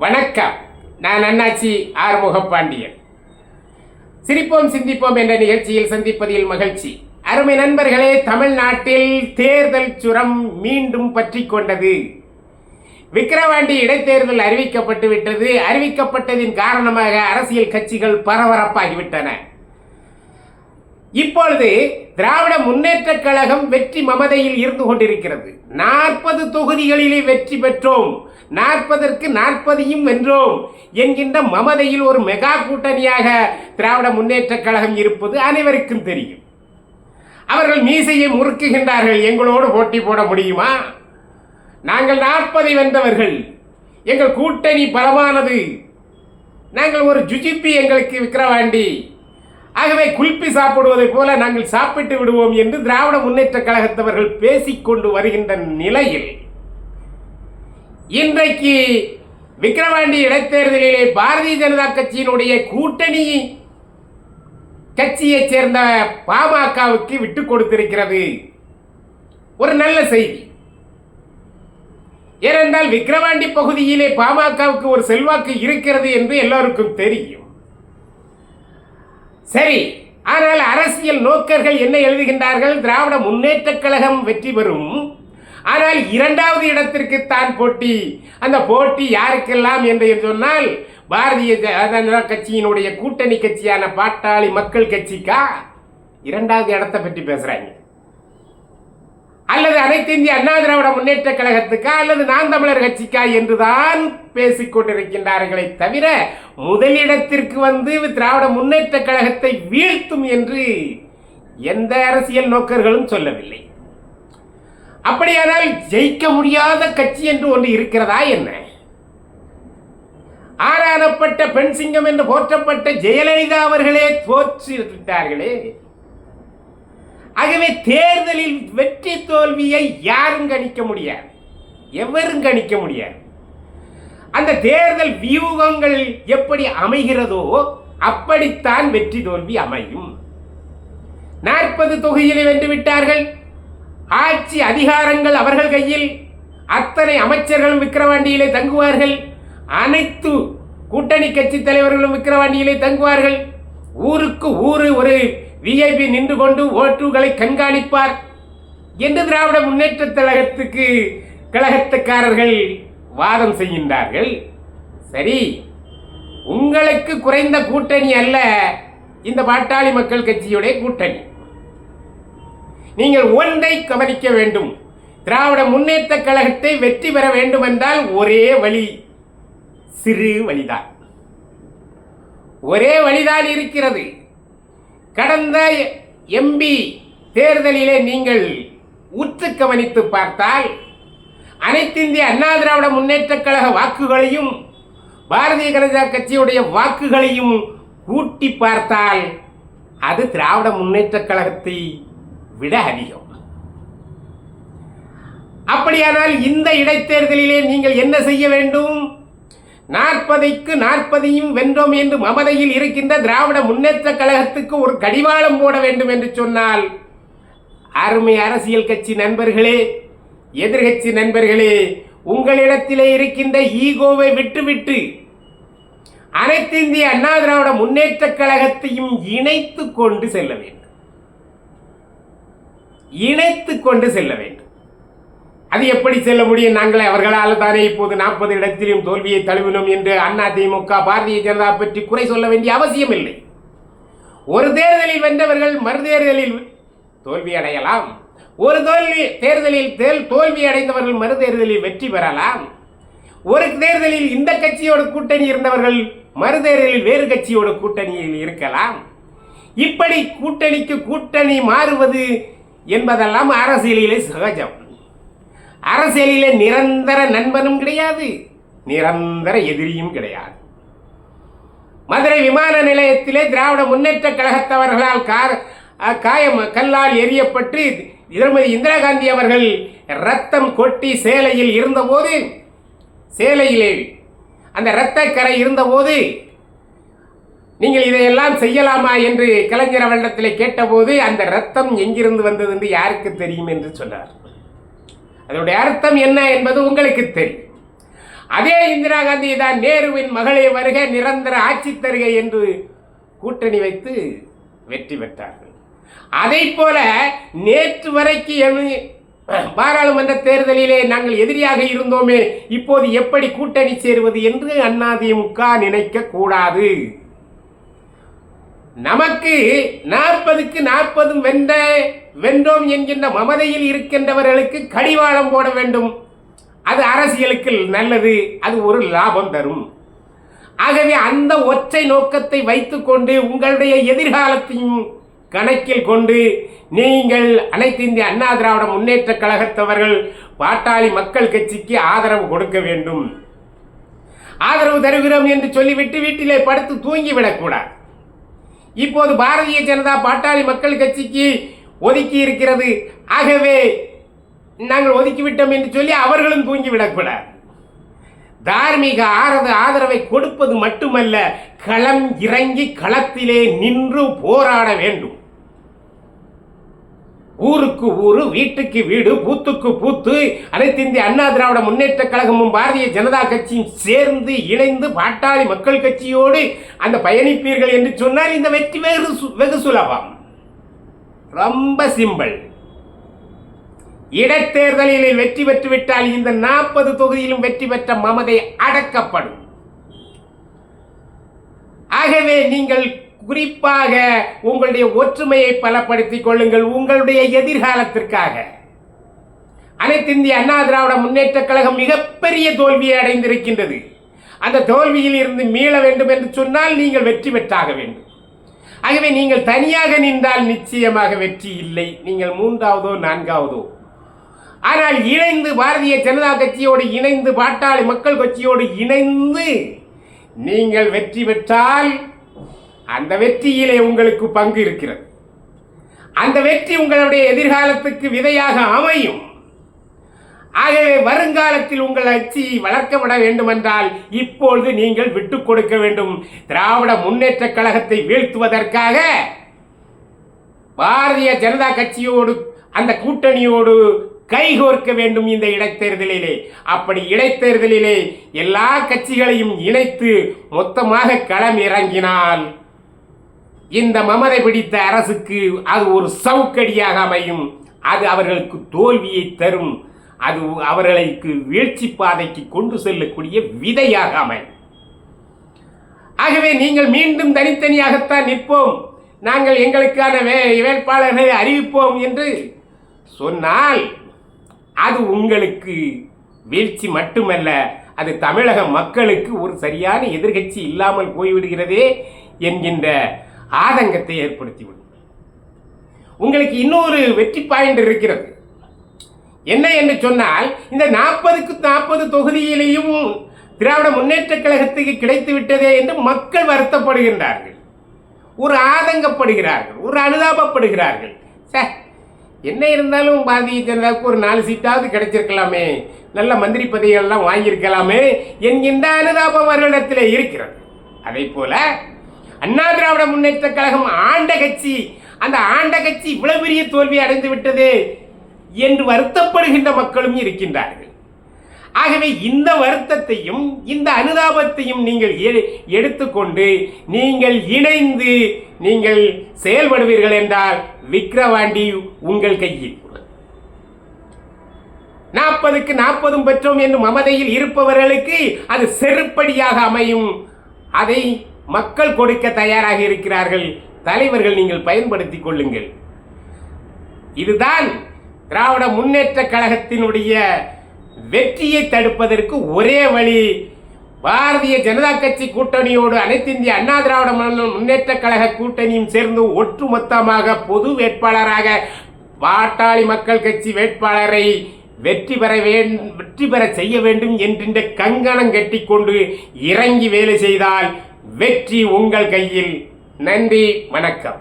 வணக்கம். நான் அண்ணாச்சி ஆறுமுகப்பாண்டியன். சிரிப்போம் சிந்திப்போம் என்ற நிகழ்ச்சியில் சந்திப்பதில் மகிழ்ச்சி. அருமை நண்பர்களே, தமிழ்நாட்டில் தேர்தல் சுரம் மீண்டும் பற்றி கொண்டது. விக்கிரவாண்டி இடைத்தேர்தல் அறிவிக்கப்பட்டு விட்டது. அறிவிக்கப்பட்டதின் காரணமாக அரசியல் கட்சிகள் பரபரப்பாகிவிட்டன. இப்பொழுது திராவிட முன்னேற்ற கழகம் வெற்றி மமதையில் இருந்து கொண்டிருக்கிறது. 40 தொகுதிகளிலே வெற்றி பெற்றோம், 40ற்கு 40ஐயும் வென்றோம் என்கின்ற மமதையில் ஒரு மெகா கூட்டணியாக திராவிட முன்னேற்ற கழகம் இருப்பது அனைவருக்கும் தெரியும். அவர்கள் மீசையை முறுக்குகின்றார்கள். எங்களோடு போட்டி போட முடியுமா? நாங்கள் 40 வென்றவர்கள், எங்கள் கூட்டணி பலமானது, நாங்கள் ஒரு ஜுஜிப்பி எங்களுக்கு விக்கிரவாண்டி, ஆகவே குல்பி சாப்பிடுவதை போல நாங்கள் சாப்பிட்டு விடுவோம் என்று திராவிட முன்னேற்ற கழகத்தவர்கள் பேசிக்கொண்டு வருகின்ற நிலையில் இன்றைக்கு விக்கிரவாண்டி இடைத்தேர்தலிலே பாரதிய ஜனதா கட்சியினுடைய கூட்டணி கட்சியைச் சேர்ந்த பாமகவுக்கு விட்டுக் கொடுத்திருக்கிறது. ஒரு நல்ல செய்தி. ஏனென்றால் விக்கிரவாண்டி பகுதியிலே பாமகவுக்கு ஒரு செல்வாக்கு இருக்கிறது என்று எல்லோருக்கும் தெரியும். சரி, ஆனால் அரசியல் நோக்கர்கள் என்ன எழுதுகின்றார்கள்? திராவிட முன்னேற்ற கழகம் வெற்றி பெறும், ஆனால் 2வது இடத்திற்கு தான் போட்டி. அந்த போட்டி யாருக்கெல்லாம் என்று சொன்னால் பாரதிய ஜனதா கட்சியினுடைய கூட்டணி கட்சியான பாட்டாளி மக்கள் கட்சிக்கா 2வது இடத்தை பற்றி பேசுறாங்க, அல்லது அனைத்து இந்திய அண்ணா திராவிட முன்னேற்ற கழகத்துக்கா, அல்லது நாம் தமிழர் கட்சிக்கா என்றுதான் பேசிக்கொண்டிருக்கின்றார்களே தவிர முதலிடத்திற்கு வந்து திராவிட முன்னேற்ற கழகத்தை வீழ்த்தும் என்று எந்த அரசியல் நோக்கர்களும் சொல்லவில்லை. அப்படியானால் ஜெயிக்க முடியாத கட்சி என்று ஒன்று இருக்கிறதா என்ன? ஆரானப்பட்ட பெண் சிங்கம் என்று போற்றப்பட்ட ஜெயலலிதா அவர்களே தோற்றுவிட்டார்களே. ஆகவே தேர்தலில் வெற்றி தோல்வியை யாரும் கணிக்க முடியாது, எவரும் கணிக்க முடியாது. அந்த தேர்தல் வியூகங்கள் எப்படி அமைகிறதோ அப்படித்தான் வெற்றி தோல்வி அமையும். 40 தொகுதிகளை வென்று விட்டார்கள். ஆட்சி அதிகாரங்கள் அவர்கள் கையில். அத்தனை அமைச்சர்களும் விக்கிரவாண்டியிலே தங்குவார்கள். அனைத்து கூட்டணி கட்சி தலைவர்களும் விக்கிரவாண்டியிலே தங்குவார்கள். ஊருக்கு ஊரு ஒரு விஐபி நின்று கொண்டு ஓட்டுகளை கண்காணிப்பார் என்று திராவிட முன்னேற்ற கழகத்துக்காரர்கள் வாதம் செய்கின்றார்கள். சரி, உங்களுக்கு குறைந்த கூட்டணி அல்ல இந்த பாட்டாளி மக்கள் கட்சியுடைய கூட்டணி. நீங்கள் ஒன்றை கவனிக்க வேண்டும். திராவிட முன்னேற்ற கழகத்தை வெற்றி பெற வேண்டும் என்றால் ஒரே வழி, சிறு வழிதான், ஒரே வழிதான் இருக்கிறது. கடந்த எம்பி தேர்தலிலே நீங்கள் உற்று கவனித்து பார்த்தால் அனைத்து இந்திய அண்ணா திராவிட முன்னேற்ற கழக வாக்குகளையும் பாரதிய ஜனதா கட்சியுடைய வாக்குகளையும் கூட்டி பார்த்தால் அது திராவிட முன்னேற்ற கழகத்தை விட அதிகம். அப்படியானால் இந்த இடைத்தேர்தலிலே நீங்கள் என்ன செய்ய வேண்டும்? 40க்கு 40ஐயும் வென்றோம் என்று மமதையில் இருக்கின்ற திராவிட முன்னேற்ற கழகத்துக்கு ஒரு கடிவாளம் போட வேண்டும் என்று சொன்னால், அருமை அரசியல் கட்சி நண்பர்களே, எதிர்கட்சி நண்பர்களே, உங்களிடத்திலே இருக்கின்ற ஈகோவை விட்டுவிட்டு அனைத்து இந்திய அண்ணா திராவிட முன்னேற்ற கழகத்தையும் இணைத்து கொண்டு செல்ல வேண்டும். இணைத்து கொண்டு செல்ல வேண்டும். அது எப்படி செல்ல முடியும்? நாங்களே அவர்களால் தானே இப்போது 40 இடத்திலும் தோல்வியை தழுவினோம் என்று அதிமுக பாரதிய ஜனதா பற்றி குறை சொல்ல வேண்டிய அவசியம் இல்லை. ஒரு தேர்தலில் வென்றவர்கள் மறுதேர்தலில் தோல்வி அடையலாம். ஒரு தேர்தலில் தோல்வி அடைந்தவர்கள் மறுதேர்தலில் வெற்றி பெறலாம். ஒரு தேர்தலில் இந்த கட்சியோட கூட்டணி இருந்தவர்கள் மறுதேர்தலில் வேறு கட்சியோட கூட்டணியில் இருக்கலாம். இப்படி கூட்டணிக்கு கூட்டணி மாறுவது என்பதெல்லாம் அரசியலிலே சகஜம். அரசியலிலே நிரந்தர நண்பனும் கிடையாது, நிரந்தர எதிரியும் கிடையாது. மதுரை விமான நிலையத்திலே திராவிட முன்னேற்ற கழகத்தவர்களால் கல்லால் எரியப்பட்டு திருமதி இந்திரா காந்தி அவர்கள் ரத்தம் கொட்டி சேலையில் இருந்தபோது, சேலையிலே அந்த இரத்தக்கரை இருந்தபோது நீங்கள் இதையெல்லாம் செய்யலாமா என்று கலைஞர் அவரிடத்தில் கேட்டபோது அந்த ரத்தம் எங்கிருந்து வந்தது என்று யாருக்கு தெரியும் என்று சொன்னார். அதனுடைய அர்த்தம் என்ன என்பது உங்களுக்கு தெரியும். அதே இந்திரா காந்தி தான் நேருவின் மகளே வருக, நிரந்தர ஆட்சி தருக என்று கூட்டணி வைத்து வெற்றி பெற்றார்கள். அதை போல நேற்று வரைக்கும் பாராளுமன்ற தேர்தலிலே நாங்கள் எதிரியாக இருந்தோமே, இப்போது எப்படி கூட்டணி சேருவது என்று அதிமுக நினைக்க கூடாது. நமக்கு 40க்கு 40 வென்றோம் என்கின்ற மமதையில் இருக்கின்றவர்களுக்கு கடிவாளம் போட வேண்டும். அது அரசியலுக்கு நல்லது, அது ஒரு லாபம் தரும். ஆகவே அந்த ஒற்றை நோக்கத்தை வைத்துக்கொண்டு உங்களுடைய எதிர்காலத்தையும் கணக்கில் கொண்டு நீங்கள் அனைத்து இந்திய அண்ணா திராவிட முன்னேற்ற கழகத்தவர்கள் பாட்டாளி மக்கள் கட்சிக்கு ஆதரவு கொடுக்க வேண்டும். ஆதரவு தருகிறோம் என்று சொல்லிவிட்டு வீட்டிலே படுத்து தூங்கிவிடக்கூடாது. இப்போது பாரதிய ஜனதா பாட்டாளி மக்கள் கட்சிக்கு ஒதுக்கி இருக்கிறது, ஆகவே நாங்கள் ஒதுக்கிவிட்டோம் என்று சொல்லி அவர்களும் தூங்கிவிடக்கூடாது. தார்மீக ஆதரவை கொடுப்பது மட்டுமல்ல, களம் இறங்கி களத்திலே நின்று போராட வேண்டும். ஊருக்கு ஊரு, வீட்டுக்கு வீடு, பூத்துக்கு பூத்து அனைத்து இந்திய அண்ணா திராவிட முன்னேற்ற கழகமும் பாரதிய ஜனதா கட்சியும் சேர்ந்து இணைந்து பாட்டாளி மக்கள் கட்சியோடு அந்த பயணிப்பீர்கள் என்று சொன்னால் இந்த வெற்றி வெகு சுலபம், ரொம்ப சிம்பிள். இடைத்தேர்தலில் வெற்றி பெற்றுவிட்டால் இந்த 40 தொகுதியிலும் வெற்றி பெற்ற மமதை அடக்கப்படும். ஆகவே நீங்கள் குறிப்பாக உங்களுடைய ஒற்றுமையை பலப்படுத்திக் கொள்ளுங்கள். உங்களுடைய எதிர்காலத்திற்காக அனைத்து இந்திய அண்ணா திராவிட முன்னேற்ற கழகம் மிகப்பெரிய தோல்வியை அடைந்திருக்கின்றது. அந்த தோல்வியில் இருந்து மீள வேண்டும் என்று சொன்னால் நீங்கள் வெற்றி பெற்றாக வேண்டும். ஆகவே நீங்கள் தனியாக நின்றால் நிச்சயமாக வெற்றி இல்லை, நீங்கள் 3வதோ 4வதோ. ஆனால் இணைந்து பாரதிய ஜனதா கட்சியோடு இணைந்து பாட்டாளி மக்கள் கட்சியோடு இணைந்து நீங்கள் வெற்றி பெற்றால் அந்த வெற்றியிலே உங்களுக்கு பங்கு இருக்கிறது. அந்த வெற்றி உங்களுடைய எதிர்காலத்துக்கு விதையாக அமையும். ஆகவே வருங்காலத்தில் உங்கள் கட்சி வளர்க்கப்பட வேண்டுமென்றால் இப்பொழுது நீங்கள் விட்டுக் கொடுக்க வேண்டும். திராவிட முன்னேற்ற கழகத்தை வீழ்த்துவதற்காக பாரதிய ஜனதா கட்சியோடு அந்த கூட்டணியோடு கைகோர்க்க வேண்டும் இந்த இடைத்தேர்தலிலே. அப்படி இடைத்தேர்தலிலே எல்லா கட்சிகளையும் இணைத்து மொத்தமாக களம் இறங்கினால் இந்த மமதை பிடித்த அரசுக்கு அது ஒரு சவுக்கடியாக அமையும். அது அவர்களுக்கு தோல்வியை தரும். அது அவர்களுக்கு வீழ்ச்சி பாதைக்கு கொண்டு செல்லக்கூடிய விதையாக அமையும். ஆகவே நீங்கள் மீண்டும் தனித்தனியாகத்தான் நிற்போம், நாங்கள் எங்களுக்கான வேட்பாளர்களை அறிவிப்போம் என்று சொன்னால் அது உங்களுக்கு வீழ்ச்சி மட்டுமல்ல, அது தமிழக மக்களுக்கு ஒரு சரியான எதிர்கட்சி இல்லாமல் போய்விடுகிறதே என்கின்ற ஆதங்கத்தை ஏற்படுத்திவிடும். உங்களுக்கு இன்னொரு வெற்றி பாயிண்ட் இருக்கிறது. என்ன என்று சொன்னால், இந்த 40க்கு 40 தொகுதியிலேயும் திராவிட முன்னேற்ற கழகத்துக்கு கிடைத்து விட்டதே என்று மக்கள் வருத்தப்படுகின்றார்கள், ஒரு ஆதங்கப்படுகிறார்கள், ஒரு அனுதாபப்படுகிறார்கள். என்ன இருந்தாலும் பாரதிய ஜனதாவுக்கு ஒரு 4 சீட்டாவது கிடைச்சிருக்கலாமே, நல்ல மந்திரி பதவிகள்லாம் வாங்கியிருக்கலாமே என்கின்ற அனுதாபம் அவர்களிடத்தில் இருக்கிறது. அதே போல அண்ணா திராவிட முன்னேற்ற கழகம் ஆண்ட கட்சி, அந்த ஆண்ட கட்சி இவ்வளவு பெரிய தோல்வி அடைந்து விட்டது என்று வருத்தப்படுகின்ற மக்களும் இருக்கின்றார்கள். ஆகவே இந்த வருத்தத்தையும் இந்த அனுதாபத்தையும் நீங்கள் எடுத்துக்கொண்டு நீங்கள் இணைந்து நீங்கள் செயல்படுவீர்கள் என்றால் விக்கிரவாண்டி உங்கள் கையில். 40க்கு 40 பெற்றோம் என்று மமதையில் இருப்பவர்களுக்கு அது செருப்படியாக அமையும். அதை மக்கள் கொடுக்க தயாராக இருக்கிறார்கள். தலைவர்கள் நீங்கள் பயன்படுத்திக் கொள்ளுங்கள். இதுதான் திராவிட முன்னேற்ற கழகத்தினுடைய வெற்றியை தடுப்பதற்கு ஒரே வழி. பாரதிய ஜனதா கட்சி கூட்டணியோடு அனைத்து இந்திய அண்ணா திராவிட முன்னேற்ற கழக கூட்டணியும் சேர்ந்து ஒட்டுமொத்தமாக பொது வேட்பாளராக பாட்டாளி மக்கள் கட்சி வேட்பாளரை வெற்றி பெற செய்ய வேண்டும் என்கின்ற கங்கணம் கட்டிக்கொண்டு இறங்கி வேலை செய்தால் வெற்றி உங்கள் கையில். நன்றி, வணக்கம்.